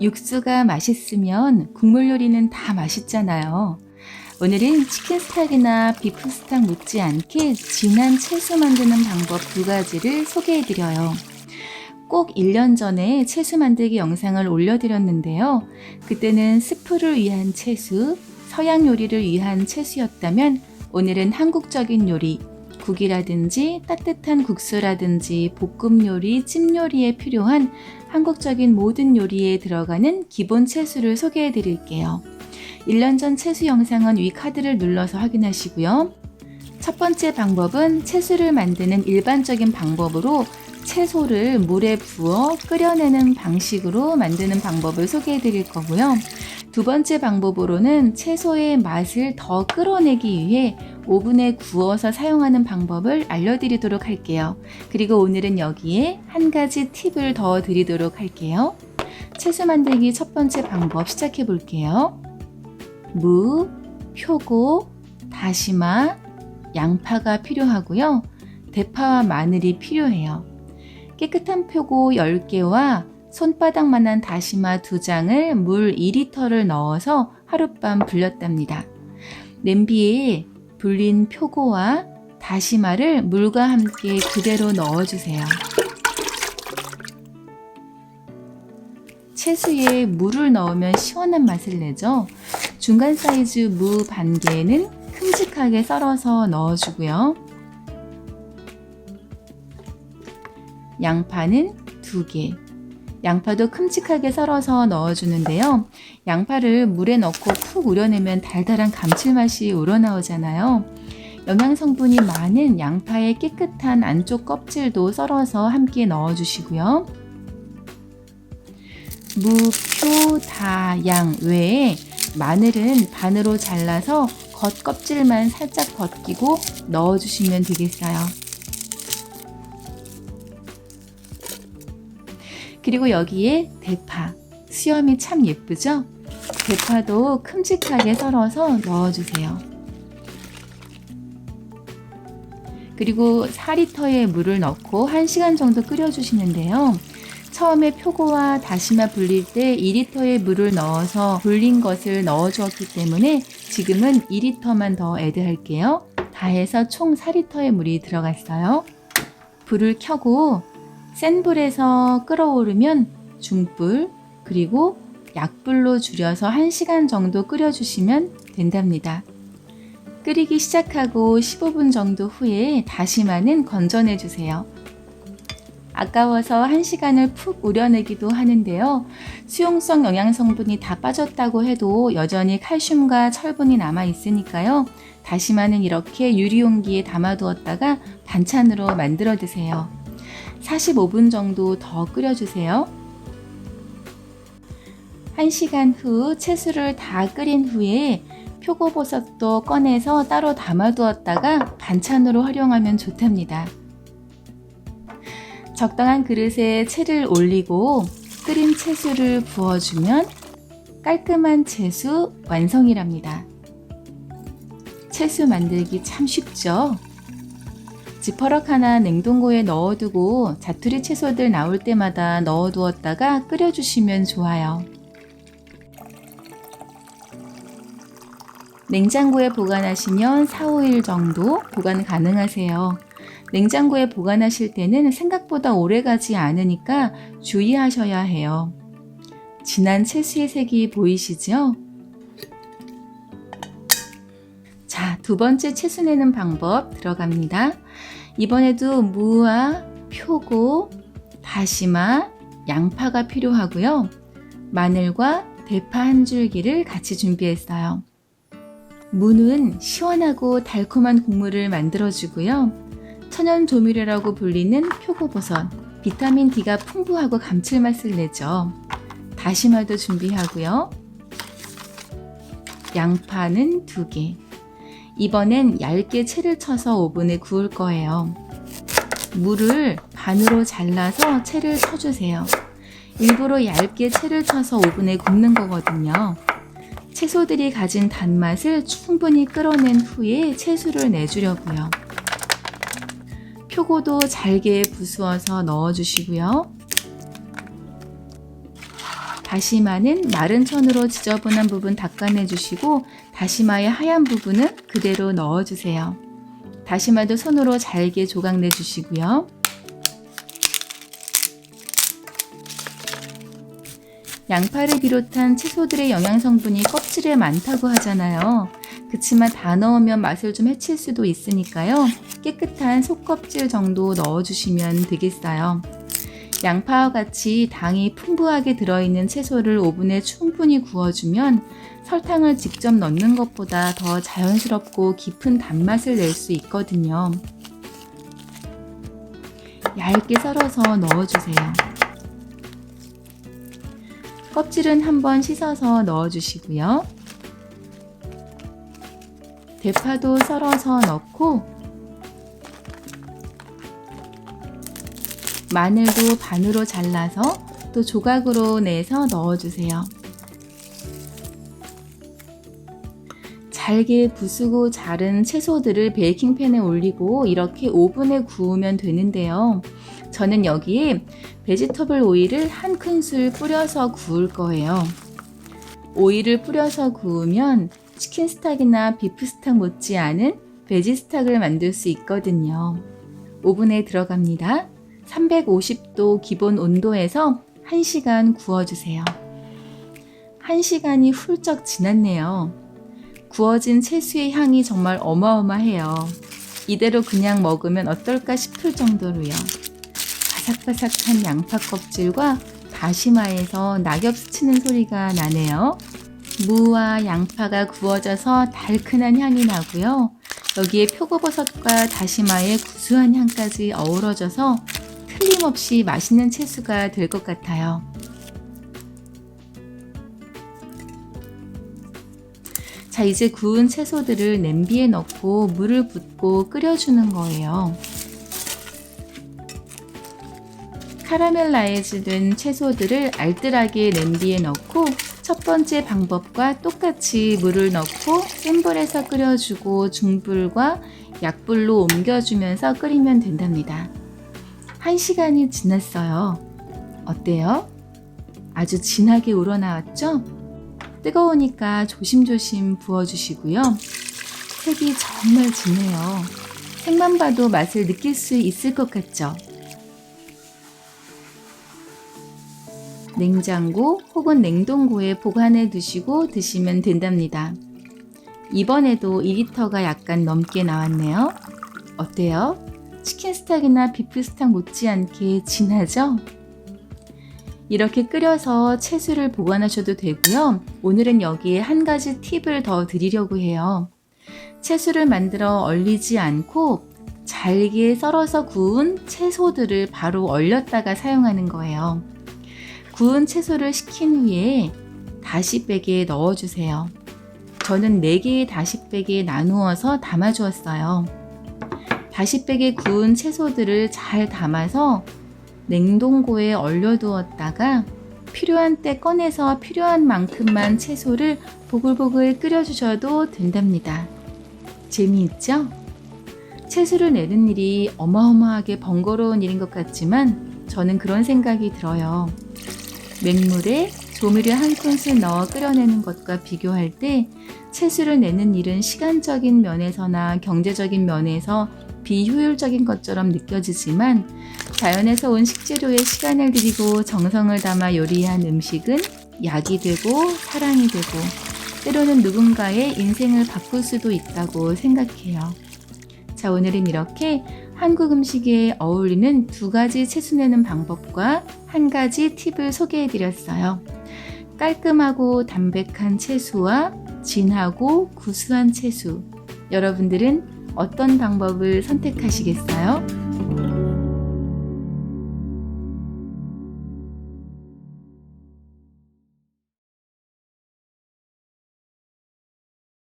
육수가 맛있으면 국물 요리는 다 맛있잖아요. 오늘은 치킨 스탁이나 비프 스탁 못지않게 진한 채소 만드는 방법 2가지를 소개해드려요. 꼭 1년 전에 채소 만들기 영상을 올려드렸는데요. 그때는 스프를 위한 채소, 서양 요리를 위한 채소였다면 오늘은 한국적인 요리, 국이라든지 따뜻한 국수라든지 볶음 요리, 찜 요리에 필요한 한국적인 모든 요리에 들어가는 기본 채소를 소개해 드릴게요. 1년 전 채소 영상은 위 카드를 눌러서 확인하시고요. 첫 번째 방법은 채소를 만드는 일반적인 방법으로 채소를 물에 부어 끓여내는 방식으로 만드는 방법을 소개해 드릴 거고요. 두 번째 방법으로는 채소의 맛을 더 끌어내기 위해 오븐에 구워서 사용하는 방법을 알려드리도록 할게요. 그리고 오늘은 여기에 한 가지 팁을 더 드리도록 할게요. 채소 만들기 첫 번째 방법 시작해 볼게요. 무, 표고, 다시마, 양파가 필요하고요. 대파와 마늘이 필요해요. 깨끗한 표고 10개와 손바닥만한 다시마 2장을 물 2리터를 넣어서 하룻밤 불렸답니다. 냄비에 불린 표고와 다시마를 물과 함께 그대로 넣어주세요. 채소에 물을 넣으면 시원한 맛을 내죠. 중간 사이즈 무 반 개는 큼직하게 썰어서 넣어주고요. 양파는 2개. 양파도 큼직하게 썰어서 넣어주는데요. 양파를 물에 넣고 푹 우려내면 달달한 감칠맛이 우러나오잖아요. 영양성분이 많은 양파의 깨끗한 안쪽 껍질도 썰어서 함께 넣어주시고요. 무, 표, 다, 양 외에 마늘은 반으로 잘라서 겉 껍질만 살짝 벗기고 넣어주시면 되겠어요. 그리고 여기에 대파, 수염이 참 예쁘죠? 대파도 큼직하게 썰어서 넣어주세요. 그리고 4리터의 물을 넣고 1시간 정도 끓여주시는데요. 처음에 표고와 다시마 불릴 때 2리터의 물을 넣어서 불린 것을 넣어주었기 때문에 지금은 2리터만 더 애드할게요. 다 해서 총 4리터의 물이 들어갔어요. 불을 켜고 센 불에서 끓어오르면 중불 그리고 약불로 줄여서 1시간 정도 끓여주시면 된답니다. 끓이기 시작하고 15분 정도 후에 다시마는 건져내주세요. 아까워서 1시간을 푹 우려내기도 하는데요. 수용성 영양성분이 다 빠졌다고 해도 여전히 칼슘과 철분이 남아있으니까요. 다시마는 이렇게 유리용기에 담아두었다가 반찬으로 만들어 드세요. 45분 정도 더 끓여주세요. 1시간 후 채소를 다 끓인 후에 표고버섯도 꺼내서 따로 담아두었다가 반찬으로 활용하면 좋답니다. 적당한 그릇에 채를 올리고 끓인 채소를 부어주면 깔끔한 채소 완성이랍니다. 채소 만들기 참 쉽죠? 지퍼럭 하나 냉동고에 넣어두고 자투리 채소들 나올 때마다 넣어두었다가 끓여주시면 좋아요. 냉장고에 보관하시면 4-5일 정도 보관 가능하세요. 냉장고에 보관하실 때는 생각보다 오래가지 않으니까 주의하셔야 해요. 진한 채소의 색이 보이시죠? 자, 두 번째 채소 내는 방법 들어갑니다. 이번에도 무와 표고, 다시마, 양파가 필요하고요. 마늘과 대파 한 줄기를 같이 준비했어요. 무는 시원하고 달콤한 국물을 만들어주고요. 천연 조미료라고 불리는 표고버섯, 비타민 D가 풍부하고 감칠맛을 내죠. 다시마도 준비하고요. 양파는 2개. 이번엔 얇게 채를 쳐서 오븐에 구울 거예요. 무를 반으로 잘라서 채를 쳐주세요. 일부러 얇게 채를 쳐서 오븐에 굽는 거거든요. 채소들이 가진 단맛을 충분히 끌어낸 후에 채소를 내주려고요. 표고도 잘게 부수어서 넣어주시고요. 다시마는 마른 천으로 지저분한 부분 닦아내주시고 다시마의 하얀 부분은 그대로 넣어주세요. 다시마도 손으로 잘게 조각 내주시고요. 양파를 비롯한 채소들의 영양성분이 껍질에 많다고 하잖아요. 그치만 다 넣으면 맛을 좀 해칠 수도 있으니까요. 깨끗한 속껍질 정도 넣어주시면 되겠어요. 양파와 같이 당이 풍부하게 들어있는 채소를 오븐에 충분히 구워주면 설탕을 직접 넣는 것보다 더 자연스럽고 깊은 단맛을 낼 수 있거든요. 얇게 썰어서 넣어주세요. 껍질은 한번 씻어서 넣어주시고요. 대파도 썰어서 넣고 마늘도 반으로 잘라서 또 조각으로 내서 넣어주세요. 잘게 부수고 자른 채소들을 베이킹팬에 올리고 이렇게 오븐에 구우면 되는데요. 저는 여기에 베지터블 오일을 한 큰술 뿌려서 구울 거예요. 오일을 뿌려서 구우면 치킨 스탁이나 비프 스탁 못지않은 베지 스탁을 만들 수 있거든요. 오븐에 들어갑니다. 350도 기본 온도에서 1시간 구워주세요. 1시간이 훌쩍 지났네요. 구워진 채소의 향이 정말 어마어마해요. 이대로 그냥 먹으면 어떨까 싶을 정도로요. 바삭바삭한 양파 껍질과 다시마에서 낙엽 스치는 소리가 나네요. 무와 양파가 구워져서 달큰한 향이 나고요. 여기에 표고버섯과 다시마의 구수한 향까지 어우러져서 틀림없이 맛있는 채소가 될 것 같아요. 자, 이제 구운 채소들을 냄비에 넣고 물을 붓고 끓여주는 거예요. 카라멜라이즈된 채소들을 알뜰하게 냄비에 넣고 첫 번째 방법과 똑같이 물을 넣고 센 불에서 끓여주고 중불과 약불로 옮겨주면서 끓이면 된답니다. 1시간이 지났어요. 어때요? 아주 진하게 우러나왔죠? 뜨거우니까 조심조심 부어주시고요. 색이 정말 진해요. 색만 봐도 맛을 느낄 수 있을 것 같죠? 냉장고 혹은 냉동고에 보관해 두시고 드시면 된답니다. 이번에도 2리터가 약간 넘게 나왔네요. 어때요? 치킨 스탁이나 비프 스탁 못지않게 진하죠? 이렇게 끓여서 채소를 보관하셔도 되고요. 오늘은 여기에 한 가지 팁을 더 드리려고 해요. 채소를 만들어 얼리지 않고 잘게 썰어서 구운 채소들을 바로 얼렸다가 사용하는 거예요. 구운 채소를 식힌 후에 다시백에 넣어주세요. 저는 4개의 다시백에 나누어서 담아주었어요. 다시백에 구운 채소들을 잘 담아서 냉동고에 얼려두었다가 필요한 때 꺼내서 필요한 만큼만 채소를 보글보글 끓여주셔도 된답니다. 재미있죠? 채소를 내는 일이 어마어마하게 번거로운 일인 것 같지만 저는 그런 생각이 들어요. 맹물에 조미료 한 큰술 넣어 끓여내는 것과 비교할 때 채소를 내는 일은 시간적인 면에서나 경제적인 면에서 비효율적인 것처럼 느껴지지만 자연에서 온 식재료에 시간을 들이고 정성을 담아 요리한 음식은 약이 되고 사랑이 되고 때로는 누군가의 인생을 바꿀 수도 있다고 생각해요. 자, 오늘은 이렇게 한국 음식에 어울리는 2가지 채소 내는 방법과 1가지 팁을 소개해 드렸어요. 깔끔하고 담백한 채소와 진하고 구수한 채소. 여러분들은 어떤 방법을 선택하시겠어요?